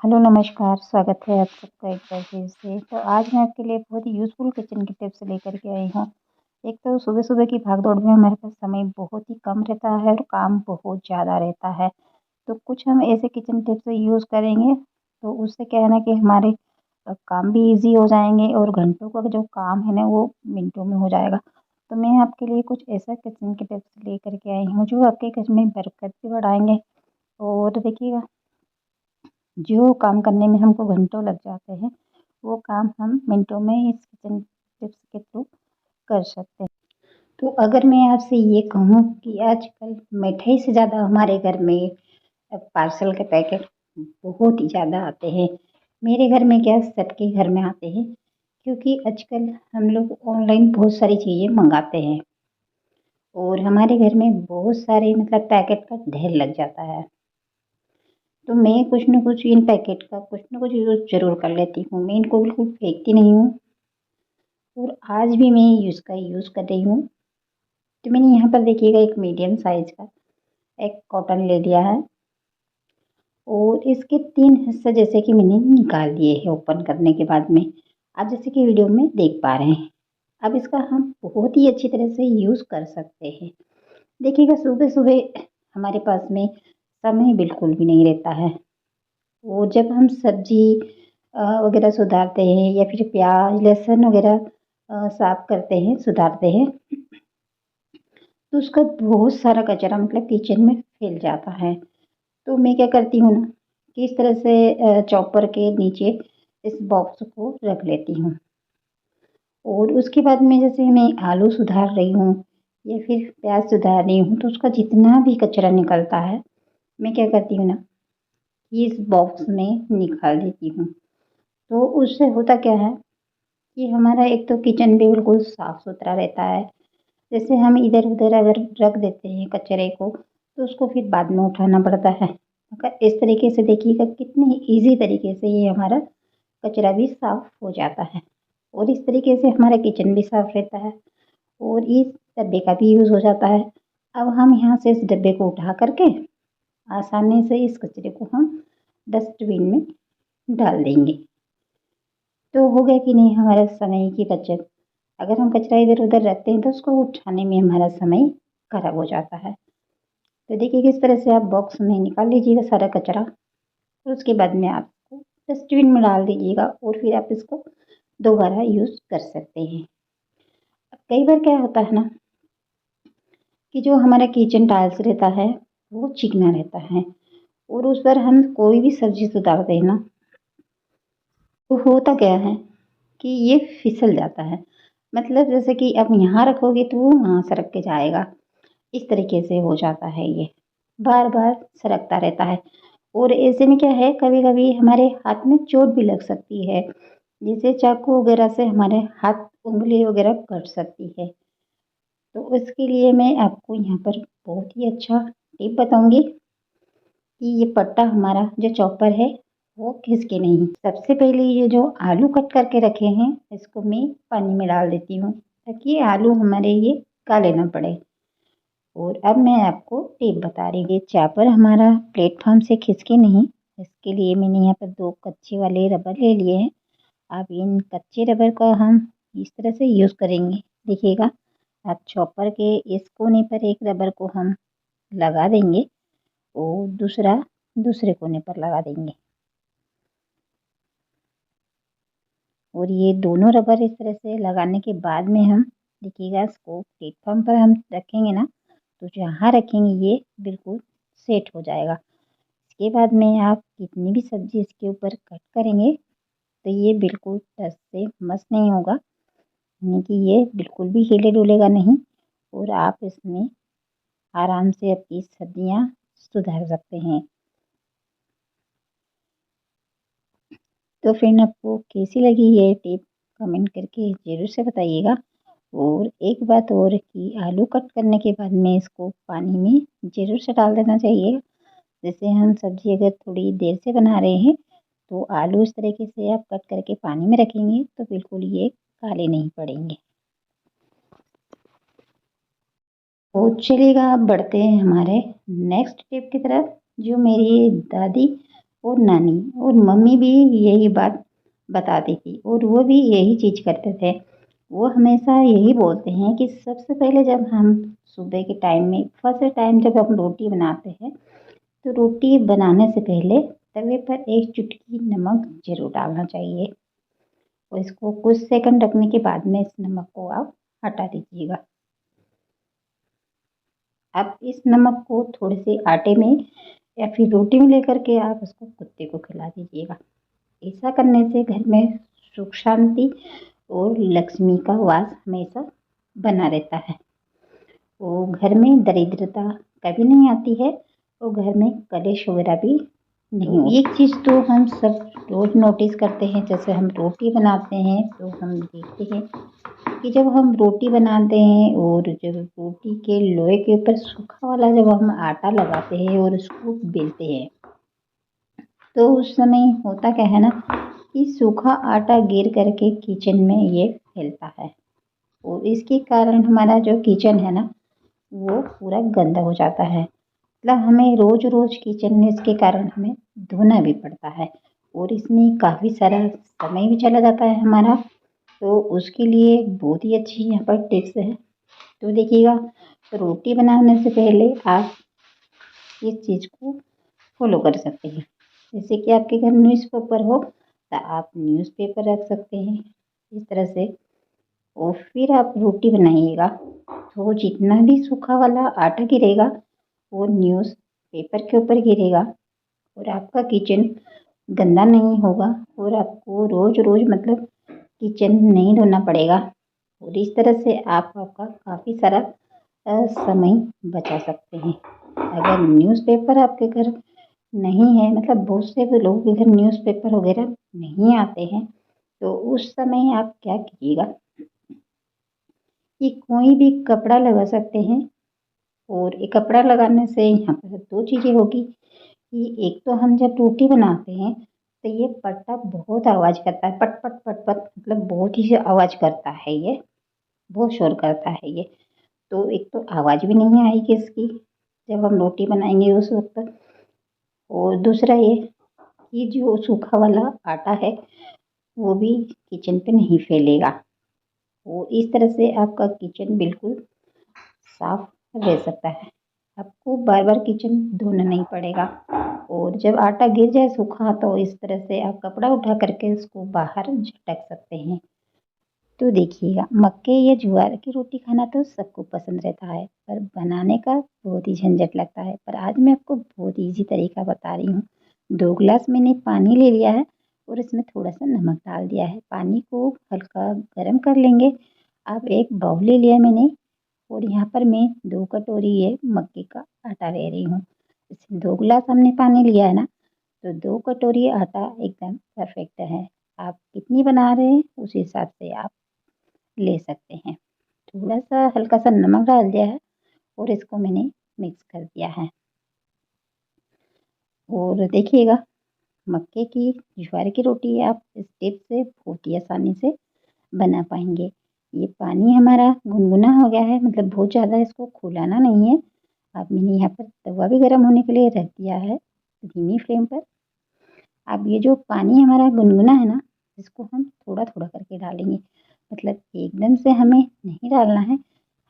Hello नमस्कार, स्वागत है आप सबका एक बार फिर से। तो आज मैं आपके लिए बहुत ही यूज़फुल किचन की टिप्स लेकर के आई हूँ। एक तो सुबह-सुबह की भाग-दौड़ में हमारे पास समय बहुत ही कम रहता है और काम बहुत ज़्यादा रहता है। तो कुछ हम ऐसे किचन टिप्स यूज़ करेंगे, तो उससे क्या है ना कि हमारे काम भी ईज़ी हो जाएँगे और घंटों का जो काम है ना वो मिनटों में हो जाएगा। तो मैं आपके लिए कुछ ऐसा किचन के टिप्स लेकर के आई हूँ जो आपके घर में बरकत भी बढ़ाएँगे और देखिएगा जो काम करने में हमको घंटों लग जाते हैं, वो काम हम मिनटों में इस किचन टिप्स के थ्रू कर सकते हैं। तो अगर मैं आपसे ये कहूँ कि आजकल मिठाई से ज़्यादा हमारे घर में पार्सल के पैकेट बहुत ही ज़्यादा आते हैं। मेरे घर में क्या सबके घर में आते हैं, क्योंकि आजकल हम लोग ऑनलाइन बहुत सारी चीज़ें मँगाते हैं और हमारे घर में बहुत सारे मतलब पैकेट का ढेर लग जाता है। तो मैं कुछ न कुछ इन पैकेट का कुछ न कुछ यूज़ ज़रूर कर लेती हूँ। मैं इनको बिल्कुल फेंकती नहीं हूँ और आज भी मैं इसका यूज़ कर रही हूँ। तो मैंने यहाँ पर देखिएगा एक मीडियम साइज़ का एक कॉटन ले लिया है और इसके 3 हिस्से जैसे कि मैंने निकाल दिए हैं ओपन करने के बाद में। आप जैसे कि वीडियो में देख पा रहे हैं। अब इसका हम बहुत ही अच्छी तरह से यूज़ कर सकते हैं। देखिएगा सुबह-सुबह हमारे पास में समय बिल्कुल भी नहीं रहता है। और जब हम सब्ज़ी वग़ैरह सुधारते हैं या फिर प्याज़, लहसुन वग़ैरह साफ़ करते हैं, सुधारते हैं, तो उसका बहुत सारा कचरा मतलब किचन में फैल जाता है। तो मैं क्या करती हूँ ना कि इस तरह से चॉपर के नीचे इस बॉक्स को रख लेती हूँ और उसके बाद में जैसे मैं आलू सुधार रही हूँ या फिर प्याज़ सुधार रही हूँ, तो उसका जितना भी कचरा निकलता है, मैं क्या करती हूँ ना कि इस बॉक्स में निकाल देती हूँ। तो उससे होता क्या है कि हमारा एक तो किचन भी बिल्कुल साफ-सुथरा रहता है। जैसे हम इधर-उधर अगर रख देते हैं कचरे को, तो उसको फिर बाद में उठाना पड़ता है। अगर इस तरीके से देखिएगा कितनी ईज़ी तरीके से ये हमारा कचरा भी साफ हो जाता है और इस तरीके से हमारा किचन भी साफ रहता है और इस डब्बे का भी यूज़ हो जाता है। अब हम यहाँ से इस डब्बे को उठा कर के आसानी से इस कचरे को हम डस्टबिन में डाल देंगे। तो हो गया कि नहीं हमारा समय की बचत। अगर हम कचरा इधर-उधर रखते हैं तो उसको उठाने में हमारा समय खराब हो जाता है। तो देखिए किस तरह से आप बॉक्स में निकाल लीजिएगा सारा कचरा और उसके बाद में आप इसको डस्टबिन में डाल दीजिएगा और फिर आप इसको दोबारा यूज़ कर सकते हैं। अब कई बार क्या होता है ना कि जो हमारा किचन टाइल्स रहता है वो चिकना रहता है और उस पर हम कोई भी सब्ज़ी सुधारते हैं ना, तो होता क्या है कि ये फिसल जाता है। मतलब जैसे कि अब यहाँ रखोगे तो वो वहाँ सरक के जाएगा। इस तरीके से हो जाता है ये, बार-बार सरकता रहता है और ऐसे में क्या है कभी-कभी हमारे हाथ में चोट भी लग सकती है। जैसे चाकू वगैरह से हमारे हाथ उँगली वगैरह कट सकती है। तो उसके लिए मैं आपको यहाँ पर बहुत ही अच्छा टिप बताऊँगी कि ये पट्टा हमारा जो चॉपर है वो खिसके नहीं। सबसे पहले ये जो आलू कट करके रखे हैं इसको मैं पानी में डाल देती हूँ ताकि आलू हमारे ये काले ना पड़े। और अब मैं आपको टिप बता रही हूँ, ये चॉपर हमारा प्लेटफॉर्म से खिसके नहीं, इसके लिए मैंने यहाँ पर 2 कच्चे वाले रबर ले लिए हैं। अब इन कच्चे रबर को हम इस तरह से यूज़ करेंगे। देखिएगा, अब चॉपर के इस कोने पर एक रबर को हम लगा देंगे और दूसरा दूसरे कोने पर लगा देंगे और ये दोनों रबर इस तरह से लगाने के बाद में हम देखिएगा इसको प्लेटफॉर्म पर हम रखेंगे ना, तो जहाँ रखेंगे ये बिल्कुल सेट हो जाएगा। इसके बाद में आप कितनी भी सब्ज़ी इसके ऊपर कट करेंगे, तो ये बिल्कुल टस से मस नहीं होगा, यानी कि ये बिल्कुल भी हिले-डुलेगा नहीं और आप इसमें आराम से अपनी सब्जियाँ सुधार सकते हैं। तो फ्रेंड आपको कैसी लगी ये टिप कमेंट करके ज़रूर से बताइएगा। और एक बात और कि आलू कट करने के बाद में इसको पानी में ज़रूर से डाल देना चाहिए। जैसे हम सब्ज़ी अगर थोड़ी देर से बना रहे हैं, तो आलू इस तरीके से आप कट करके पानी में रखेंगे तो बिल्कुल ये काले नहीं पड़ेंगे। तो चलिएगा अब बढ़ते हैं हमारे नेक्स्ट टिप की तरफ, जो मेरी दादी और नानी और मम्मी भी यही बात बताती थी और वो भी यही चीज़ करते थे। वो हमेशा यही बोलते हैं कि सबसे पहले जब हम सुबह के टाइम में फर्स्ट टाइम जब हम रोटी बनाते हैं, तो रोटी बनाने से पहले तवे पर एक चुटकी नमक ज़रूर डालना चाहिए और इसको कुछ सेकंड रखने के बाद में इस नमक को आप हटा दीजिएगा। अब इस नमक को थोड़े से आटे में या फिर रोटी में लेकर के आप उसको कुत्ते को खिला दीजिएगा। ऐसा करने से घर में सुख शांति और लक्ष्मी का वास हमेशा बना रहता है। वो घर में दरिद्रता कभी नहीं आती है और घर में कलेश वगैरह भी नहीं होता। एक चीज़ तो हम सब रोज़ नोटिस करते हैं, जैसे हम रोटी बनाते हैं तो हम देखते हैं कि जब हम रोटी बनाते हैं और जब रोटी के लोहे के ऊपर सूखा वाला जब हम आटा लगाते हैं और उसको बेलते हैं, तो उस समय होता क्या है ना कि सूखा आटा गिर करके किचन में ये फैलता है और इसके कारण हमारा जो किचन है ना वो पूरा गंदा हो जाता है। मतलब हमें रोज रोज किचन में इसके कारण हमें धोना भी पड़ता है और इसमें काफ़ी सारा समय भी चला जाता है हमारा। तो उसके लिए बहुत ही अच्छी यहाँ पर टिप्स है। तो देखिएगा, रोटी बनाने से पहले आप इस चीज़ को फॉलो कर सकते हैं। जैसे कि आपके घर न्यूज़पेपर हो तो आप न्यूज़पेपर रख सकते हैं इस तरह से और फिर आप रोटी बनाइएगा। तो जितना भी सूखा वाला आटा गिरेगा वो न्यूज़ पेपर के ऊपर गिरेगा और आपका किचन गंदा नहीं होगा और आपको रोज़ रोज़ मतलब किचन नहीं धोना पड़ेगा और इस तरह से आप आपका काफ़ी सारा समय बचा सकते हैं। अगर न्यूज़पेपर आपके घर नहीं है, मतलब बहुत से लोगों के घर न्यूज़पेपर वगैरह नहीं आते हैं, तो उस समय आप क्या कीजिएगा कि कोई भी कपड़ा लगा सकते हैं और ये कपड़ा लगाने से यहाँ पर दो चीज़ें होगी कि एक तो हम जब रोटी बनाते हैं तो ये पट्टा बहुत आवाज़ करता है, पट पट पट पट, मतलब बहुत ही आवाज़ करता है ये, बहुत शोर करता है ये। तो एक तो आवाज़ भी नहीं आएगी इसकी जब हम रोटी बनाएंगे उस वक्त, और दूसरा ये कि जो सूखा वाला आटा है वो भी किचन पे नहीं फैलेगा और इस तरह से आपका किचन बिल्कुल साफ रह सकता है। आपको बार बार किचन धोना नहीं पड़ेगा और जब आटा गिर जाए सूखा तो इस तरह से आप कपड़ा उठा करके उसको बाहर झटक सकते हैं। तो देखिएगा, मक्के या ज्वार की रोटी खाना तो सबको पसंद रहता है पर बनाने का बहुत ही झंझट लगता है। पर आज मैं आपको बहुत ईजी तरीका बता रही हूँ। 2 गिलास मैंने पानी ले लिया है और इसमें थोड़ा सा नमक डाल दिया है। पानी को हल्का गर्म कर लेंगे। अब एक बाउल ले लिया मैंने और यहाँ पर मैं 2 कटोरी ये मक्के का आटा ले रही हूँ। इसमें 2 गिलास हमने पानी लिया है ना, तो 2 कटोरी आटा एकदम परफेक्ट है। आप कितनी बना रहे हैं उस हिसाब से आप ले सकते हैं। थोड़ा सा हल्का सा नमक डाल दिया है और इसको मैंने मिक्स कर दिया है और देखिएगा, मक्के की ज्वार की रोटी आप इस टिप से बहुत ही आसानी से बना पाएंगे। ये पानी हमारा गुनगुना हो गया है, मतलब बहुत ज़्यादा इसको खौलाना नहीं है। अब मैंने यहाँ पर तवा भी गर्म होने के लिए रख दिया है धीमी फ्लेम पर। अब ये जो पानी हमारा गुनगुना है ना, इसको हम थोड़ा थोड़ा करके डालेंगे, मतलब एकदम से हमें नहीं डालना है।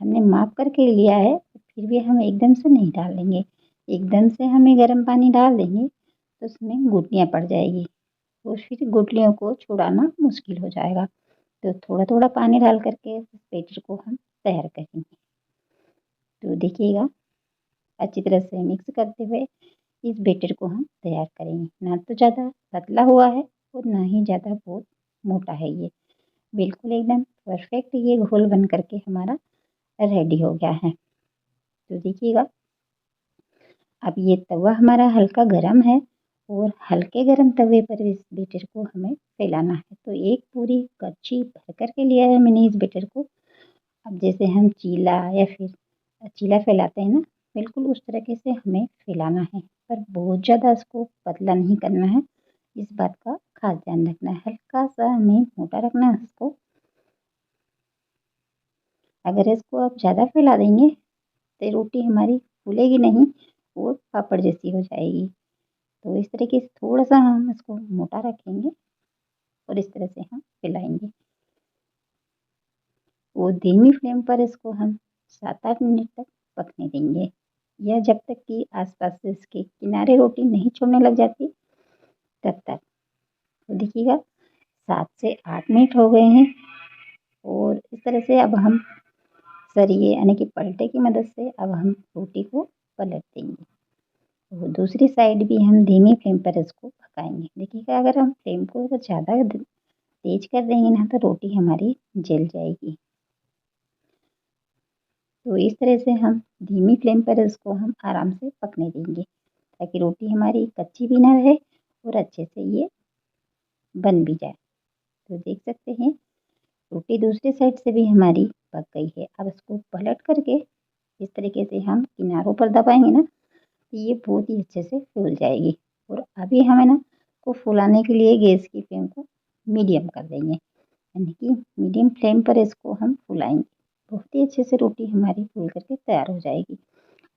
हमने माप करके लिया है फिर भी हम एकदम से नहीं डालेंगे। एकदम से हमें गर्म पानी डाल देंगे तो उसमें गुठलियाँ पड़ जाएगी और फिर गुठलियों को छुड़ाना मुश्किल हो जाएगा। तो थोड़ा थोड़ा पानी डाल करके इस बैटर को हम तैयार करेंगे। तो देखिएगा, अच्छी तरह से मिक्स करते हुए इस बैटर को हम तैयार करेंगे। ना तो ज़्यादा पतला हुआ है और ना ही ज़्यादा बहुत मोटा है ये, बिल्कुल एकदम परफेक्ट ये घोल बन करके हमारा रेडी हो गया है। तो देखिएगा, अब ये तवा हमारा हल्का गरम है और हल्के गरम तवे पर इस बैटर को हमें फैलाना है। तो एक पूरी कच्ची भर कर के लिया है मैंने इस बैटर को। अब जैसे हम चीला या फिर चीला फैलाते हैं ना, बिल्कुल उस तरीके से हमें फैलाना है पर बहुत ज़्यादा इसको पतला नहीं करना है। इस बात का खास ध्यान रखना है, हल्का सा हमें मोटा रखना है इसको। अगर इसको आप ज़्यादा फैला देंगे तो रोटी हमारी फूलेगी नहीं और पापड़ जैसी हो जाएगी। तो इस तरीके से थोड़ा-सा हम इसको मोटा रखेंगे और इस तरह से हम फैलाएँगे। वो धीमी फ्लेम पर इसको हम 7-8 मिनट तक पकने देंगे या जब तक कि आस-पास से इसके किनारे रोटी नहीं छोड़ने लग जाती तब तक। तो देखिएगा 7 से 8 मिनट हो गए हैं और इस तरह से अब हम सरिये यानी कि पलटे की मदद से अब हम रोटी को पलट देंगे। तो दूसरी साइड भी हम धीमी फ्लेम पर इसको पकाएँगे। देखिएगा अगर हम फ्लेम को अगर ज़्यादा तेज़ कर देंगे ना तो रोटी हमारी जल जाएगी। तो इस तरह से हम धीमी फ्लेम पर इसको हम आराम से पकने देंगे ताकि रोटी हमारी कच्ची भी ना रहे और अच्छे से ये बन भी जाए। तो देख सकते हैं रोटी दूसरी साइड से भी हमारी पक गई है। अब इसको पलट करके इस तरीके से हम किनारों पर दबाएँगे ना तो ये बहुत ही अच्छे से फूल जाएगी और अभी हमें ना को फुलाने के लिए गैस की फ्लेम को मीडियम कर देंगे यानी कि मीडियम फ्लेम पर इसको हम फुलाएँगे। बहुत ही अच्छे से रोटी हमारी फूल करके तैयार हो जाएगी।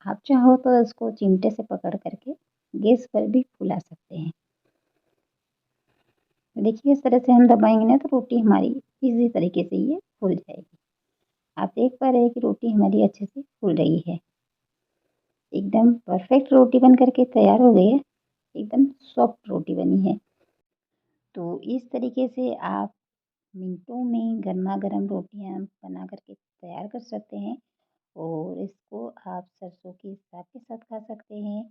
आप चाहो तो इसको चिमटे से पकड़ करके गैस पर भी फुला सकते हैं। तो देखिए इस तरह से हम दबाएँगे ना तो रोटी हमारी इसी तरीके से ये फूल जाएगी। आप देख पा रहे हैं कि रोटी हमारी अच्छे से फूल रही है। एकदम परफेक्ट रोटी बन कर के तैयार हो गई है। एकदम सॉफ्ट रोटी बनी है। तो इस तरीके से आप मिनटों में गरमा-गरम रोटियाँ बना कर के तैयार कर सकते हैं और इसको आप सरसों के साग के साथ खा सकते हैं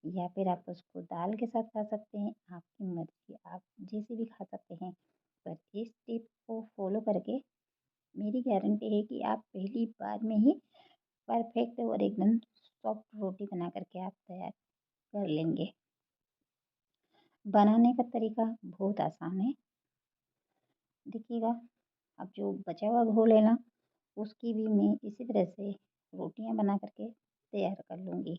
या फिर आप उसको दाल के साथ खा सकते हैं, आपकी मर्ज़ी आप जैसे भी खा सकते हैं। पर इस टिप को फ़ॉलो करके मेरी गारंटी है कि आप पहली बार में ही परफेक्ट और एकदम सॉफ्ट रोटी बना कर के आप तैयार कर लेंगे। बनाने का तरीका बहुत आसान है। देखिएगा अब जो बचा हुआ घोल है ना, उसकी भी मैं इसी तरह से रोटियाँ बना कर के तैयार कर लूँगी।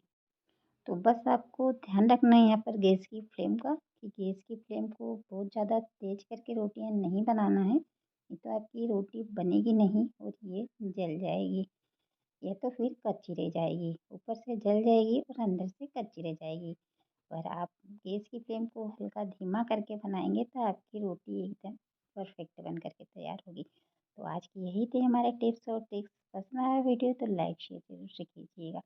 तो बस आपको ध्यान रखना है यहाँ पर गैस की फ्लेम का कि गैस की फ्लेम को बहुत ज़्यादा तेज़ करके रोटियाँ नहीं बनाना है, नहीं तो आपकी रोटी बनेगी नहीं और ये जल जाएगी या तो फिर कच्ची रह जाएगी। ऊपर से जल जाएगी और अंदर से कच्ची रह जाएगी। पर आप गैस की फ्लेम को हल्का धीमा करके बनाएँगे तो आपकी रोटी एकदम परफेक्ट बन कर के तैयार होगी। तो आज की यही थे हमारे टिप्स और ट्रिक्स। पसंद आया वीडियो तो लाइक शेयर ज़रूर से कीजिएगा।